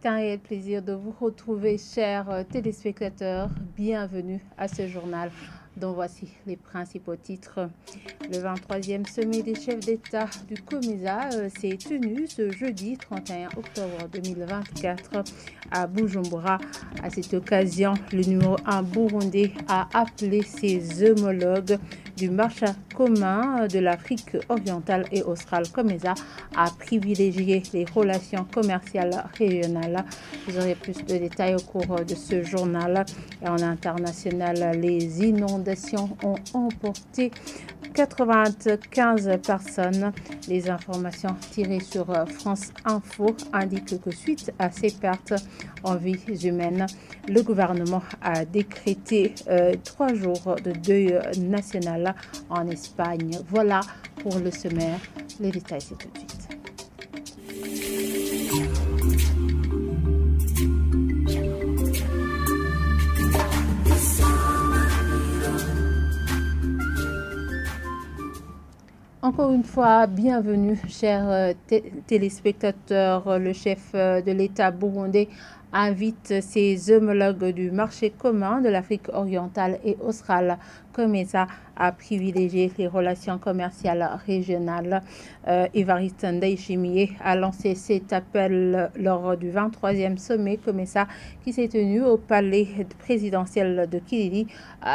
C'est un réel plaisir de vous retrouver, chers téléspectateurs. Bienvenue à ce journal dont voici les principaux titres. Le 23e sommet des chefs d'État du COMESA s'est tenu ce jeudi 31 octobre 2024 à Bujumbura. À cette occasion, le numéro 1 burundais a appelé ses homologues du marché commun de l'Afrique orientale et australe COMESA à privilégier les relations commerciales régionales. Vous aurez plus de détails au cours de ce journal. Et en international, les inondations ont emporté 95 personnes. Les informations tirées sur France Info indiquent que suite à ces pertes en vies humaines, le gouvernement a décrété 3 jours de deuil national en Espagne. Voilà pour le sommaire. Les détails, c'est tout de suite. Encore une fois, bienvenue, chers téléspectateurs. Le chef de l'État burundais invite ses homologues du marché commun de l'Afrique orientale et australe, COMESA, à privilégier les relations commerciales régionales. Évariste Ndayishimiye a lancé cet appel lors du 23e sommet COMESA qui s'est tenu au palais présidentiel de Kilili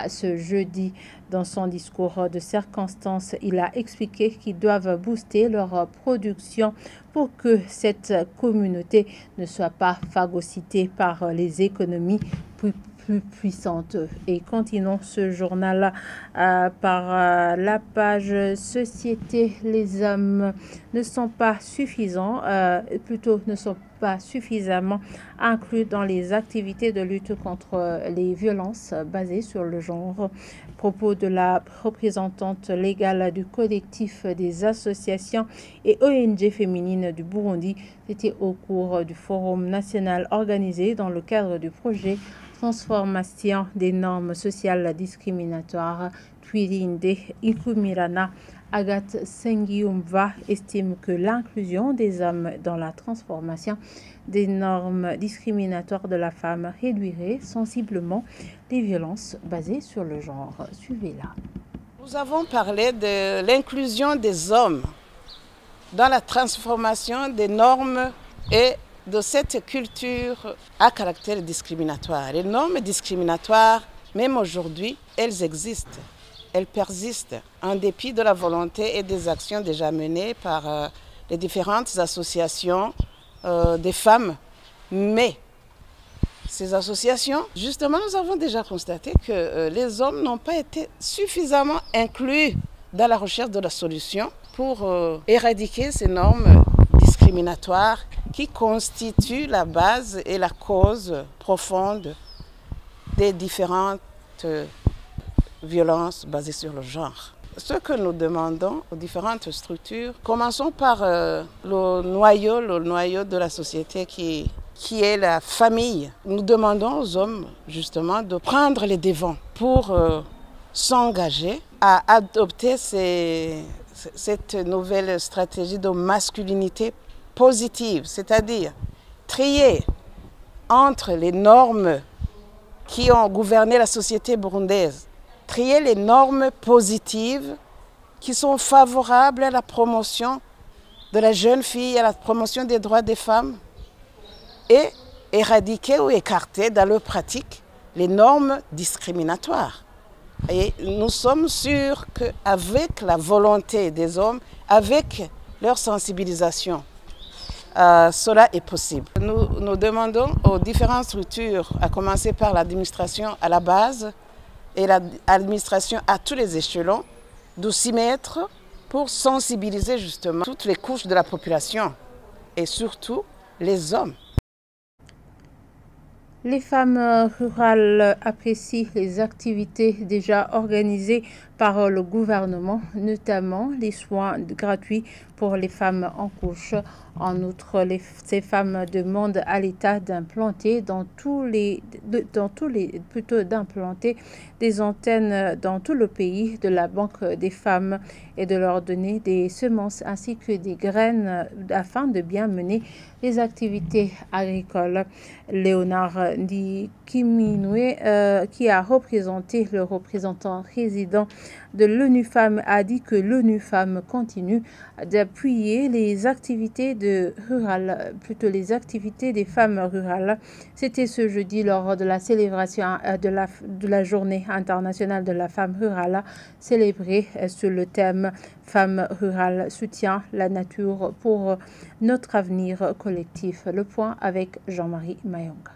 ce jeudi. Dans son discours de circonstance, il a expliqué qu'ils doivent booster leur production pour que cette communauté ne soit pas phagocytée par les économies plus puissantes. Et continuons ce journal par la page Société. Les hommes ne sont pas suffisants, plutôt ne sont pas suffisamment inclus dans les activités de lutte contre les violences basées sur le genre. Propos de la représentante légale du collectif des associations et ONG féminines du Burundi. C'était au cours du forum national organisé dans le cadre du projet Transformation des normes sociales discriminatoires. Twilinde Ikumirana Agathe Sengiumva estime que l'inclusion des hommes dans la transformation des normes discriminatoires de la femme réduirait sensiblement les violences basées sur le genre. Suivez-la. Nous avons parlé de l'inclusion des hommes dans la transformation des normes et de cette culture à caractère discriminatoire. Les normes discriminatoires, même aujourd'hui, elles existent. Elles persistent en dépit de la volonté et des actions déjà menées par les différentes associations des femmes. Mais ces associations, justement, nous avons déjà constaté que les hommes n'ont pas été suffisamment inclus dans la recherche de la solution pour éradiquer ces normes discriminatoires qui constituent la base et la cause profonde des différentes violences basées sur le genre. Ce que nous demandons aux différentes structures, commençons par le noyau de la société qui est la famille. Nous demandons aux hommes justement de prendre les devants pour s'engager à adopter cette nouvelle stratégie de masculinité positive, c'est-à-dire trier entre les normes qui ont gouverné la société burundaise, trier les normes positives qui sont favorables à la promotion de la jeune fille, à la promotion des droits des femmes, et éradiquer ou écarter dans leur pratique les normes discriminatoires. Et nous sommes sûrs qu'avec la volonté des hommes, avec leur sensibilisation, cela est possible. Nous demandons aux différentes structures, à commencer par l'administration à la base et l'administration à tous les échelons, de s'y mettre pour sensibiliser justement toutes les couches de la population et surtout les hommes. Les femmes rurales apprécient les activités déjà organisées par le gouvernement, notamment les soins gratuits pour les femmes en couche. En outre, ces femmes demandent à l'État d'implanter d'implanter des antennes dans tout le pays de la Banque des femmes et de leur donner des semences ainsi que des graines afin de bien mener les activités agricoles. Léonard Ndikiminwe, qui a représenté le représentant résident de l'ONU Femmes, a dit que l'ONU Femmes continue d'appuyer les activités des femmes rurales. C'était ce jeudi lors de la célébration de la Journée internationale de la femme rurale, célébrée sur le thème Femmes rurales, soutient la nature pour notre avenir collectif. Le point avec Jean-Marie Mayonga.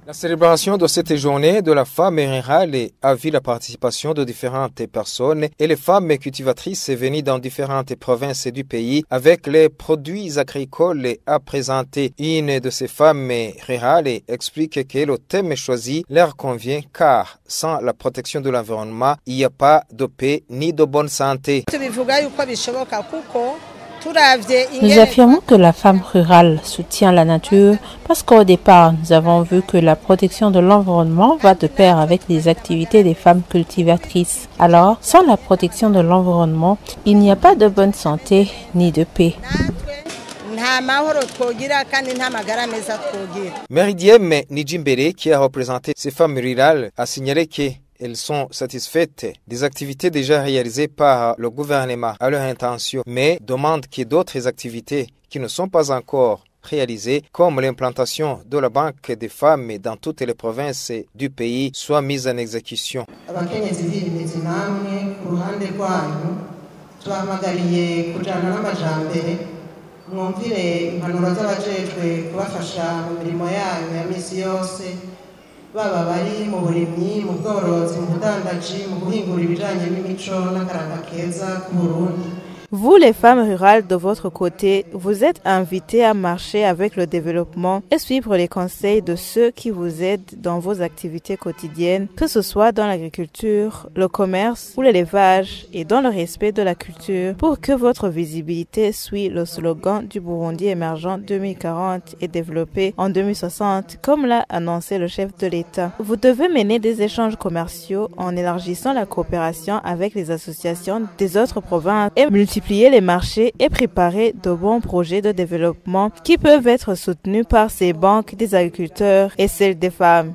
La célébration de cette journée de la femme rurale a vu la participation de différentes personnes et les femmes cultivatrices venues dans différentes provinces du pays avec les produits agricoles à présenter. Une de ces femmes rurales explique que le thème choisi leur convient car sans la protection de l'environnement, il n'y a pas de paix ni de bonne santé. Nous affirmons que la femme rurale soutient la nature parce qu'au départ, nous avons vu que la protection de l'environnement va de pair avec les activités des femmes cultivatrices. Alors, sans la protection de l'environnement, il n'y a pas de bonne santé ni de paix. Meridiem Nijimbere, qui a représenté ces femmes rurales, a signalé qu'elles sont satisfaites des activités déjà réalisées par le gouvernement à leur intention, mais demandent que d'autres activités qui ne sont pas encore réalisées, comme l'implantation de la Banque des femmes dans toutes les provinces du pays, soient mises en exécution. mwumvire impanuro z'abajejwe kubafasha mu mirimo yayo ya misi yose baba bari mu burimyi mu bworozi mu budandaji mu guhingura ibijanye n'imico n'akaranga keza ku Burundi. Vous, les femmes rurales de votre côté, vous êtes invitées à marcher avec le développement et suivre les conseils de ceux qui vous aident dans vos activités quotidiennes, que ce soit dans l'agriculture, le commerce ou l'élevage, et dans le respect de la culture, pour que votre visibilité suit le slogan du Burundi émergent 2040 et développé en 2060, comme l'a annoncé le chef de l'État. Vous devez mener des échanges commerciaux en élargissant la coopération avec les associations des autres provinces et multiplier les marchés et préparer de bons projets de développement qui peuvent être soutenus par ces banques des agriculteurs et celles des femmes.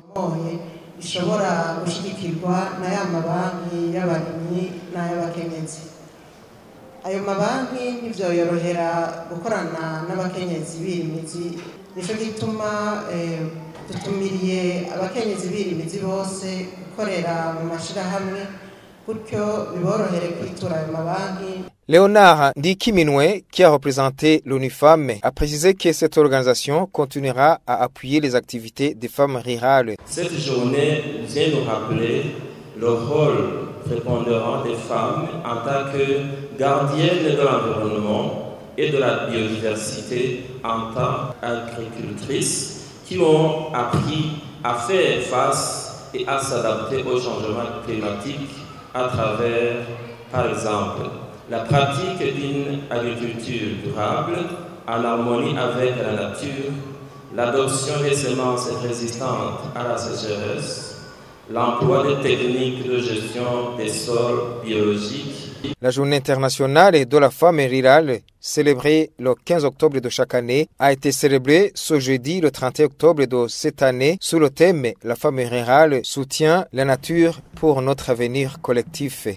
Léonard Ndikiminwe, qui a représenté l'ONU Femmes, a précisé que cette organisation continuera à appuyer les activités des femmes rurales. Cette journée vient nous rappeler le rôle prépondérant des femmes en tant que gardiennes de l'environnement et de la biodiversité en tant qu'agricultrices qui ont appris à faire face et à s'adapter au changement climatique à travers, par exemple, la pratique d'une agriculture durable en harmonie avec la nature, l'adoption des semences résistantes à la sécheresse, l'emploi des techniques de gestion des sols biologiques. La journée internationale de la femme rurale, célébrée le 15 octobre de chaque année, a été célébrée ce jeudi le 31 octobre de cette année sous le thème « La femme rurale soutient la nature pour notre avenir collectif ».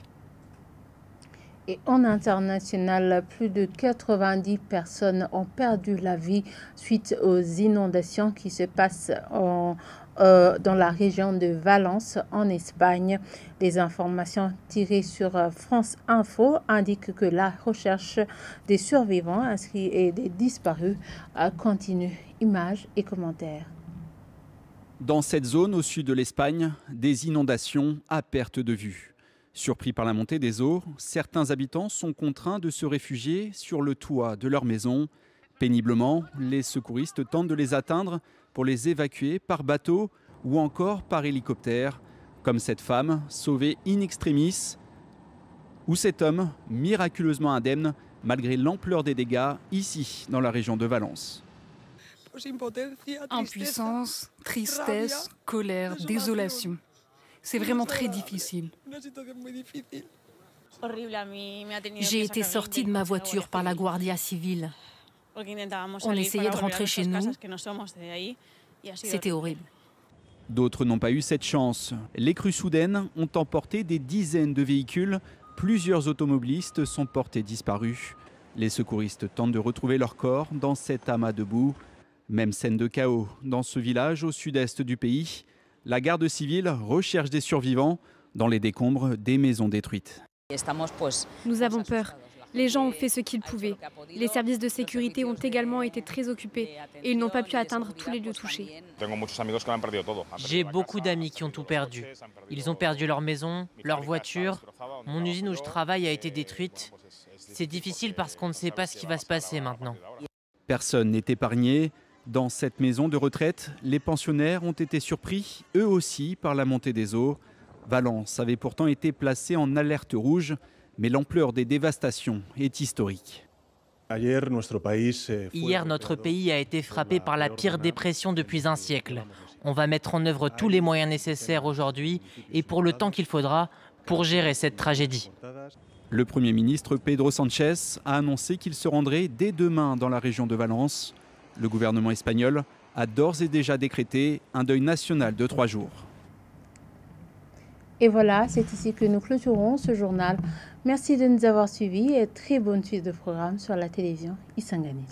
Et en international, plus de 90 personnes ont perdu la vie suite aux inondations qui se passent dans la région de Valence, en Espagne. Les informations tirées sur France Info indiquent que la recherche des survivants inscrits et des disparus continue. Images et commentaires. Dans cette zone au sud de l'Espagne, des inondations à perte de vue. Surpris par la montée des eaux, certains habitants sont contraints de se réfugier sur le toit de leur maison. Péniblement, les secouristes tentent de les atteindre pour les évacuer par bateau ou encore par hélicoptère, comme cette femme sauvée in extremis où cet homme, miraculeusement indemne, malgré l'ampleur des dégâts, ici, dans la région de Valence. Impuissance, tristesse, colère, désolation. C'est vraiment très difficile. J'ai été sortie de ma voiture par la Guardia Civile. On essayait de rentrer chez nous. C'était horrible. D'autres n'ont pas eu cette chance. Les crues soudaines ont emporté des dizaines de véhicules. Plusieurs automobilistes sont portés disparus. Les secouristes tentent de retrouver leur corps dans cet amas de boue. Même scène de chaos dans ce village au sud-est du pays. La garde civile recherche des survivants dans les décombres des maisons détruites. Nous avons peur. Les gens ont fait ce qu'ils pouvaient. Les services de sécurité ont également été très occupés et ils n'ont pas pu atteindre tous les lieux touchés. J'ai beaucoup d'amis qui ont tout perdu. Ils ont perdu leur maison, leur voiture. Mon usine où je travaille a été détruite. C'est difficile parce qu'on ne sait pas ce qui va se passer maintenant. Personne n'est épargné. Dans cette maison de retraite, les pensionnaires ont été surpris, eux aussi, par la montée des eaux. Valence avait pourtant été placée en alerte rouge, mais l'ampleur des dévastations est historique. Hier, notre pays a été frappé par la pire dépression depuis un siècle. On va mettre en œuvre tous les moyens nécessaires aujourd'hui et pour le temps qu'il faudra pour gérer cette tragédie. Le Premier ministre Pedro Sánchez a annoncé qu'il se rendrait dès demain dans la région de Valence. Le gouvernement espagnol a d'ores et déjà décrété un deuil national de 3 jours. Et voilà, c'est ici que nous clôturons ce journal. Merci de nous avoir suivis et très bonne suite de programme sur la télévision Isanganiro.